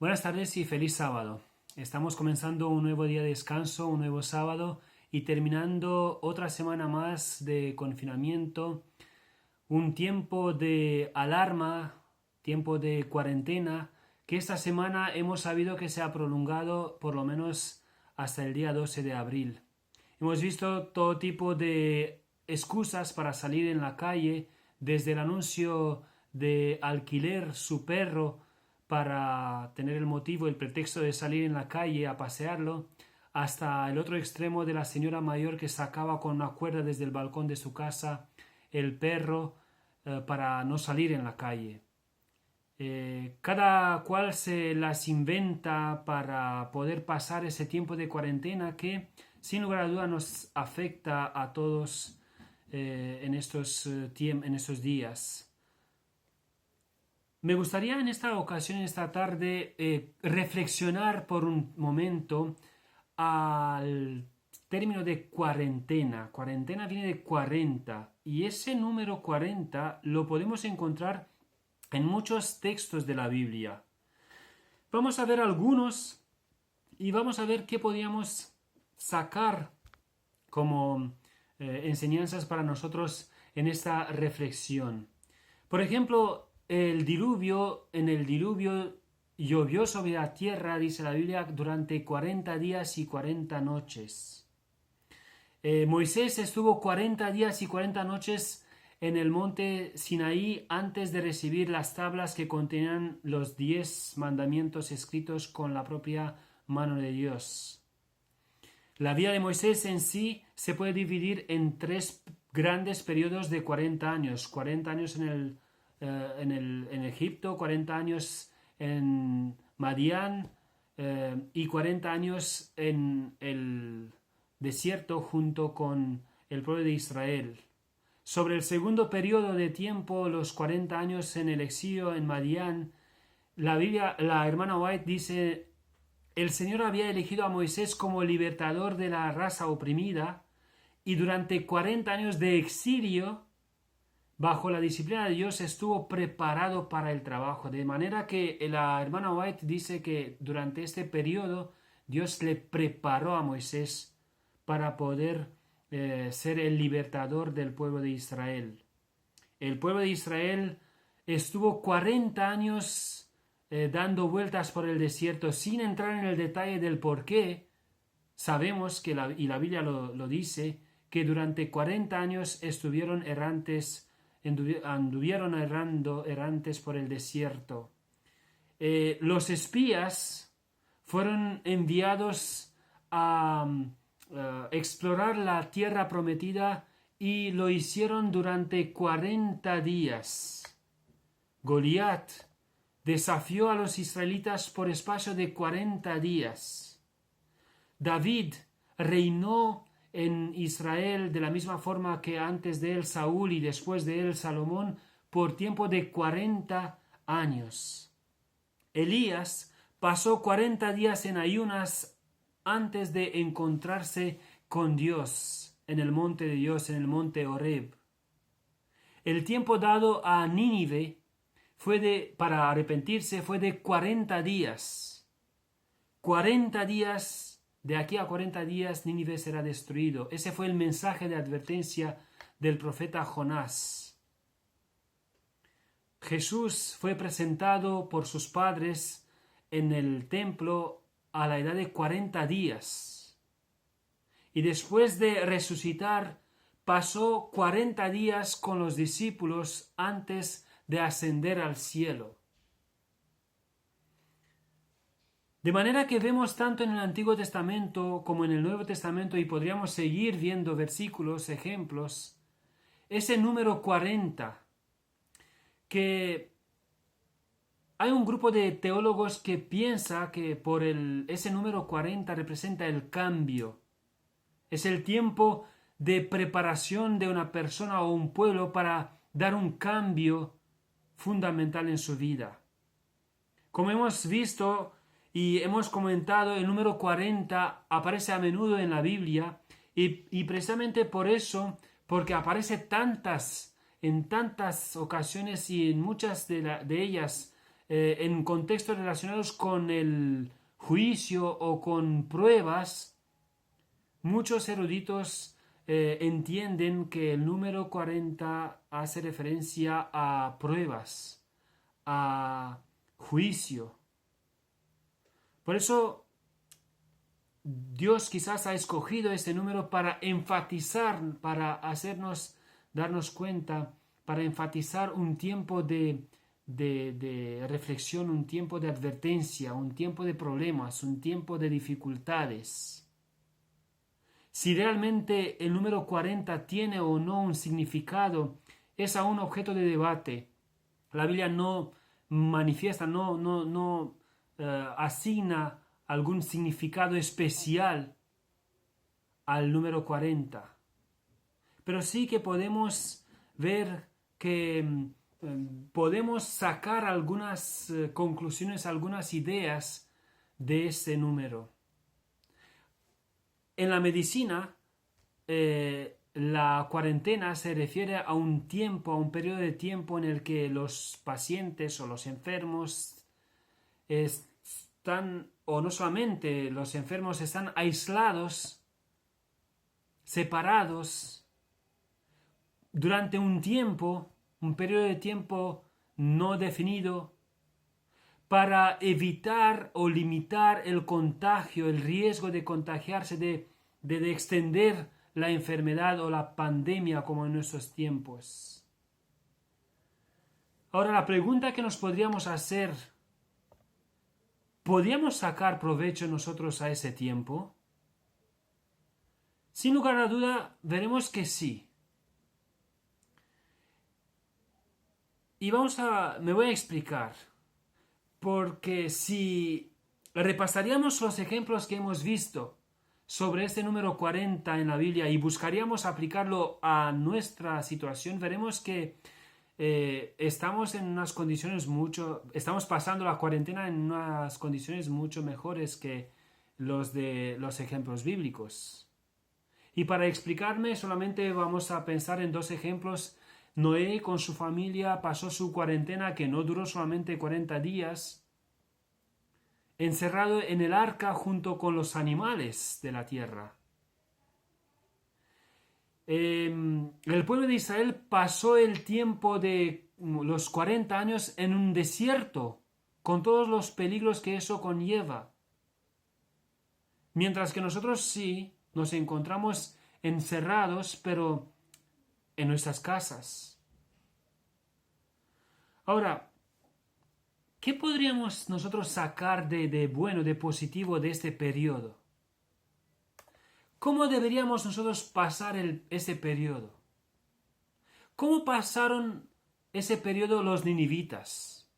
Buenas tardes y feliz sábado. Estamos comenzando un nuevo día de descanso, un nuevo sábado y terminando otra semana más de confinamiento, un tiempo de alarma, tiempo de cuarentena, que esta semana hemos sabido que se ha prolongado por lo menos hasta el día 12 de abril. Hemos visto todo tipo de excusas para salir en la calle, desde el anuncio de alquiler su perro para tener el motivo, el pretexto de salir en la calle a pasearlo, hasta el otro extremo de la señora mayor que sacaba con una cuerda desde el balcón de su casa el perro para no salir en la calle. Cada cual se las inventa para poder pasar ese tiempo de cuarentena que sin lugar a duda nos afecta a todos en estos días. Me gustaría en esta ocasión, en esta tarde, reflexionar por un momento al término de cuarentena. Cuarentena viene de 40 y ese número 40 lo podemos encontrar en muchos textos de la Biblia. Vamos a ver algunos y vamos a ver qué podríamos sacar como enseñanzas para nosotros en esta reflexión. Por ejemplo, en el diluvio llovió sobre la tierra, dice la Biblia, durante 40 días y 40 noches. Moisés estuvo 40 días y 40 noches en el monte Sinaí antes de recibir las tablas que contenían los 10 mandamientos escritos con la propia mano de Dios. La vida de Moisés en sí se puede dividir en 3 grandes periodos de 40 años. 40 años en Egipto, 40 años en Madián y 40 años en el desierto junto con el pueblo de Israel. Sobre el segundo periodo de tiempo, los 40 años en el exilio en Madián, la hermana White dice: el Señor había elegido a Moisés como libertador de la raza oprimida y durante 40 años de exilio, bajo la disciplina de Dios, estuvo preparado para el trabajo. De manera que la hermana White dice que durante este periodo Dios le preparó a Moisés para poder ser el libertador del pueblo de Israel. El pueblo de Israel estuvo 40 años dando vueltas por el desierto sin entrar en el detalle del por qué. Sabemos que la Biblia lo dice, que durante 40 años anduvieron errantes por el desierto. Los espías fueron enviados a explorar la tierra prometida y lo hicieron durante 40 días. Goliat desafió a los israelitas por espacio de 40 días. David reinó en Israel de la misma forma que antes de él Saúl y después de él Salomón por tiempo de 40 años. Elías pasó 40 días en ayunas antes de encontrarse con Dios en el monte de Dios, en el monte Horeb. El tiempo dado a Nínive para arrepentirse fue de 40 días. 40 días, de aquí a 40 días Nínive será destruido. Ese fue el mensaje de advertencia del profeta Jonás. Jesús fue presentado por sus padres en el templo a la edad de 40 días. Y después de resucitar, pasó 40 días con los discípulos antes de ascender al cielo. De manera que vemos tanto en el Antiguo Testamento como en el Nuevo Testamento, y podríamos seguir viendo versículos, ejemplos, ese número 40, que hay un grupo de teólogos que piensa que ese número 40 representa el cambio. Es el tiempo de preparación de una persona o un pueblo para dar un cambio fundamental en su vida. Como hemos visto y hemos comentado, el número 40 aparece a menudo en la Biblia y precisamente por eso, porque aparece en tantas ocasiones y en muchas de ellas en contextos relacionados con el juicio o con pruebas, muchos eruditos entienden que el número 40 hace referencia a pruebas, a juicio. Por eso Dios quizás ha escogido este número para enfatizar, para hacernos darnos cuenta, para enfatizar un tiempo de reflexión, un tiempo de advertencia, un tiempo de problemas, un tiempo de dificultades. Si realmente el número 40 tiene o no un significado, es aún objeto de debate. La Biblia no manifiesta, no asigna algún significado especial al número 40. Pero sí que podemos ver que podemos sacar algunas conclusiones, algunas ideas de ese número. En la medicina, la cuarentena se refiere a un tiempo, a un periodo de tiempo en el que los pacientes o los enfermos están, o no solamente los enfermos están aislados, separados, durante un tiempo, un periodo de tiempo no definido, para evitar o limitar el contagio, el riesgo de contagiarse, de extender la enfermedad o la pandemia como en nuestros tiempos. Ahora, la pregunta que nos podríamos hacer, ¿podríamos sacar provecho nosotros a ese tiempo? Sin lugar a duda, veremos que sí. Y me voy a explicar. Porque si repasaríamos los ejemplos que hemos visto sobre este número 40 en la Biblia y buscaríamos aplicarlo a nuestra situación, veremos que estamos en unas condiciones estamos pasando la cuarentena en unas condiciones mucho mejores que los de los ejemplos bíblicos. Y para explicarme solamente vamos a pensar en dos ejemplos. Noé con su familia pasó su cuarentena que no duró solamente 40 días, encerrado en el arca junto con los animales de la tierra. El pueblo de Israel pasó el tiempo de los 40 años en un desierto, con todos los peligros que eso conlleva. Mientras que nosotros sí nos encontramos encerrados, pero en nuestras casas. Ahora, ¿qué podríamos nosotros sacar de bueno, de positivo de este periodo? ¿Cómo deberíamos nosotros pasar ese periodo? ¿Cómo pasaron ese periodo los ninivitas?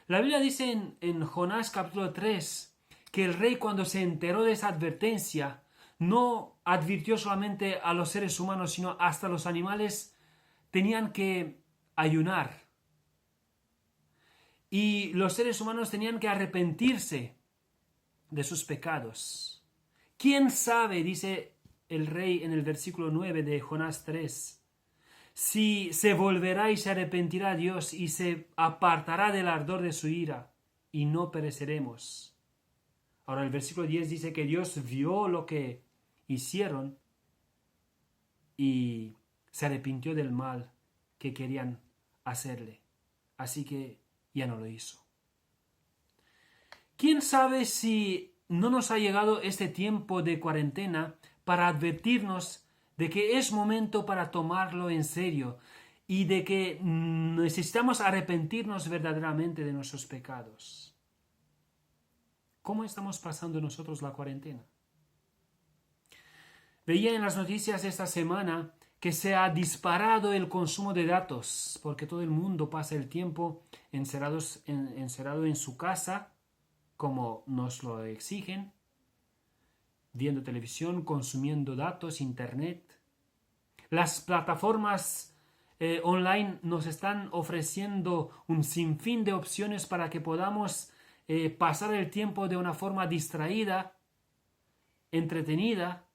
La Biblia dice en Jonás capítulo 3 que el rey, cuando se enteró de esa advertencia, no advirtió solamente a los seres humanos, sino hasta los animales tenían que ayunar. Y los seres humanos tenían que arrepentirse de sus pecados. ¿Quién sabe, dice el rey en el versículo 9 de Jonás 3, si se volverá y se arrepentirá Dios y se apartará del ardor de su ira y no pereceremos? Ahora el versículo 10 dice que Dios vio lo que hicieron y se arrepintió del mal que querían hacerle. Así que ya no lo hizo. ¿Quién sabe si no nos ha llegado este tiempo de cuarentena para advertirnos de que es momento para tomarlo en serio y de que necesitamos arrepentirnos verdaderamente de nuestros pecados? ¿Cómo estamos pasando nosotros la cuarentena? Veía en las noticias esta semana que se ha disparado el consumo de datos, porque todo el mundo pasa el tiempo encerrado en su casa, como nos lo exigen, viendo televisión, consumiendo datos, internet. Las plataformas online nos están ofreciendo un sinfín de opciones para que podamos pasar el tiempo de una forma distraída, entretenida.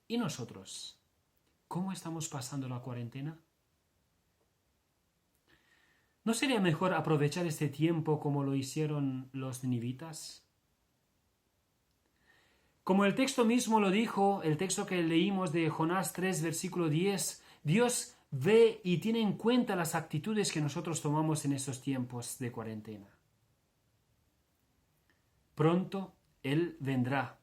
¿Y nosotros? ¿Cómo estamos pasando la cuarentena? ¿No sería mejor aprovechar este tiempo como lo hicieron los ninivitas? Como el texto mismo lo dijo, el texto que leímos de Jonás 3, versículo 10, Dios ve y tiene en cuenta las actitudes que nosotros tomamos en estos tiempos de cuarentena. Pronto Él vendrá.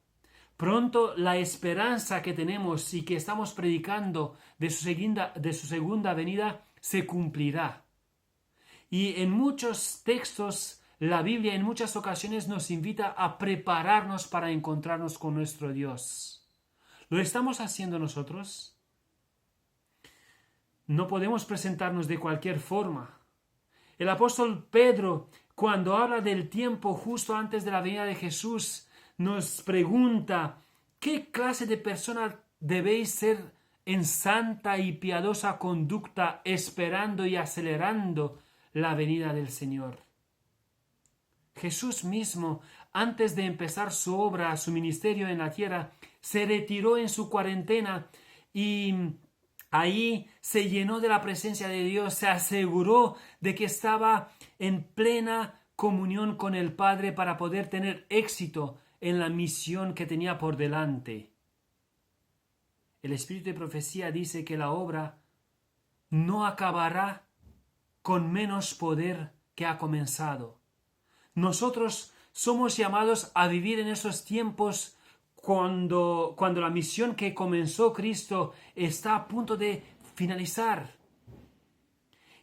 Pronto la esperanza que tenemos y que estamos predicando de su segunda venida se cumplirá. Y en muchos textos la Biblia en muchas ocasiones nos invita a prepararnos para encontrarnos con nuestro Dios. ¿Lo estamos haciendo nosotros? No podemos presentarnos de cualquier forma. El apóstol Pedro, cuando habla del tiempo justo antes de la venida de Jesús, nos pregunta: ¿qué clase de persona debéis ser en santa y piadosa conducta, esperando y acelerando la venida del Señor? Jesús mismo, antes de empezar su obra, su ministerio en la tierra, se retiró en su cuarentena y ahí se llenó de la presencia de Dios, se aseguró de que estaba en plena comunión con el Padre para poder tener éxito en la misión que tenía por delante. El Espíritu de Profecía dice que la obra no acabará con menos poder que ha comenzado. Nosotros somos llamados a vivir en esos tiempos cuando la misión que comenzó Cristo está a punto de finalizar.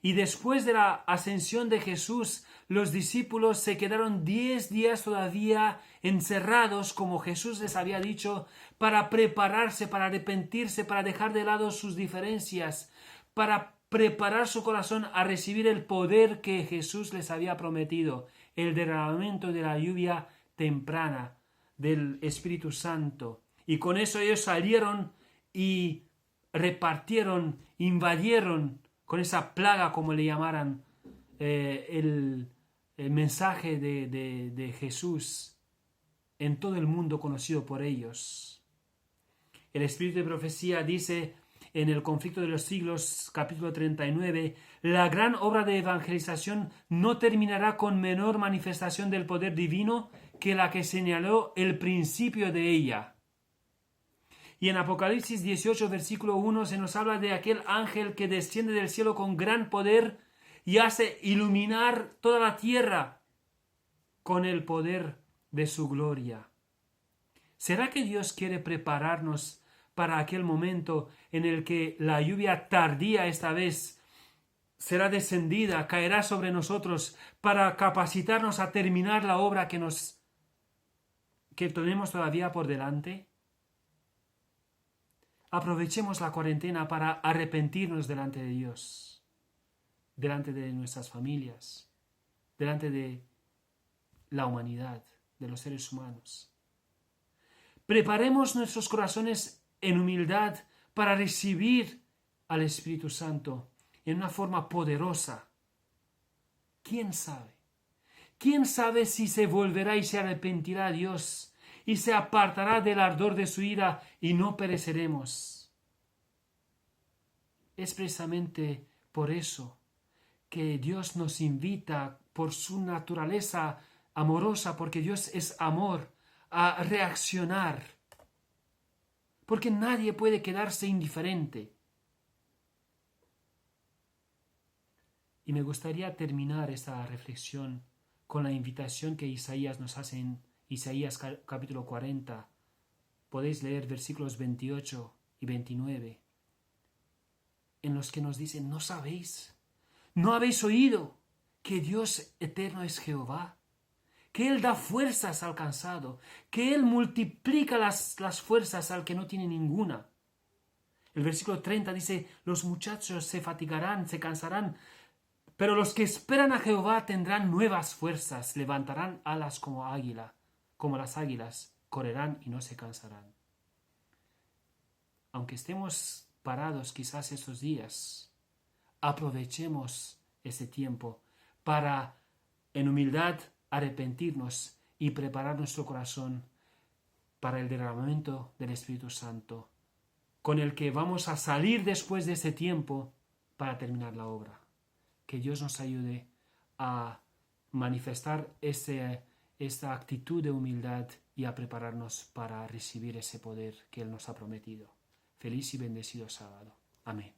Y después de la ascensión de Jesús, los discípulos se quedaron 10 días todavía encerrados, como Jesús les había dicho, para prepararse, para arrepentirse, para dejar de lado sus diferencias, para preparar su corazón a recibir el poder que Jesús les había prometido, el derramamiento de la lluvia temprana del Espíritu Santo. Y con eso ellos salieron y repartieron, invadieron con esa plaga, como le llamaran, el mensaje de Jesús en todo el mundo conocido por ellos. El Espíritu de Profecía dice en el Conflicto de los Siglos, capítulo 39, la gran obra de evangelización no terminará con menor manifestación del poder divino que la que señaló el principio de ella. Y en Apocalipsis 18, versículo 1, se nos habla de aquel ángel que desciende del cielo con gran poder y hace iluminar toda la tierra con el poder de su gloria. ¿Será que Dios quiere prepararnos para aquel momento en el que la lluvia tardía esta vez será descendida, caerá sobre nosotros para capacitarnos a terminar la obra que tenemos todavía por delante? Aprovechemos la cuarentena para arrepentirnos delante de Dios, delante de nuestras familias, delante de la humanidad, de los seres humanos. Preparemos nuestros corazones en humildad para recibir al Espíritu Santo en una forma poderosa. ¿Quién sabe? ¿Quién sabe si se volverá y se arrepentirá a Dios y se apartará del ardor de su ira y no pereceremos? Es precisamente por eso que Dios nos invita, por su naturaleza amorosa, porque Dios es amor, a reaccionar. Porque nadie puede quedarse indiferente. Y me gustaría terminar esta reflexión con la invitación que Isaías nos hace en Isaías capítulo 40. Podéis leer versículos 28 y 29, en los que nos dicen: ¿no sabéis? ¿No habéis oído que Dios eterno es Jehová? Que Él da fuerzas al cansado, que Él multiplica las fuerzas al que no tiene ninguna. El versículo 30 dice: los muchachos se fatigarán, se cansarán, pero los que esperan a Jehová tendrán nuevas fuerzas, levantarán alas como águila, como las águilas, correrán y no se cansarán. Aunque estemos parados quizás estos días, aprovechemos ese tiempo para, en humildad, arrepentirnos y preparar nuestro corazón para el derramamiento del Espíritu Santo, con el que vamos a salir después de ese tiempo para terminar la obra. Que Dios nos ayude a manifestar esta actitud de humildad y a prepararnos para recibir ese poder que Él nos ha prometido. Feliz y bendecido sábado. Amén.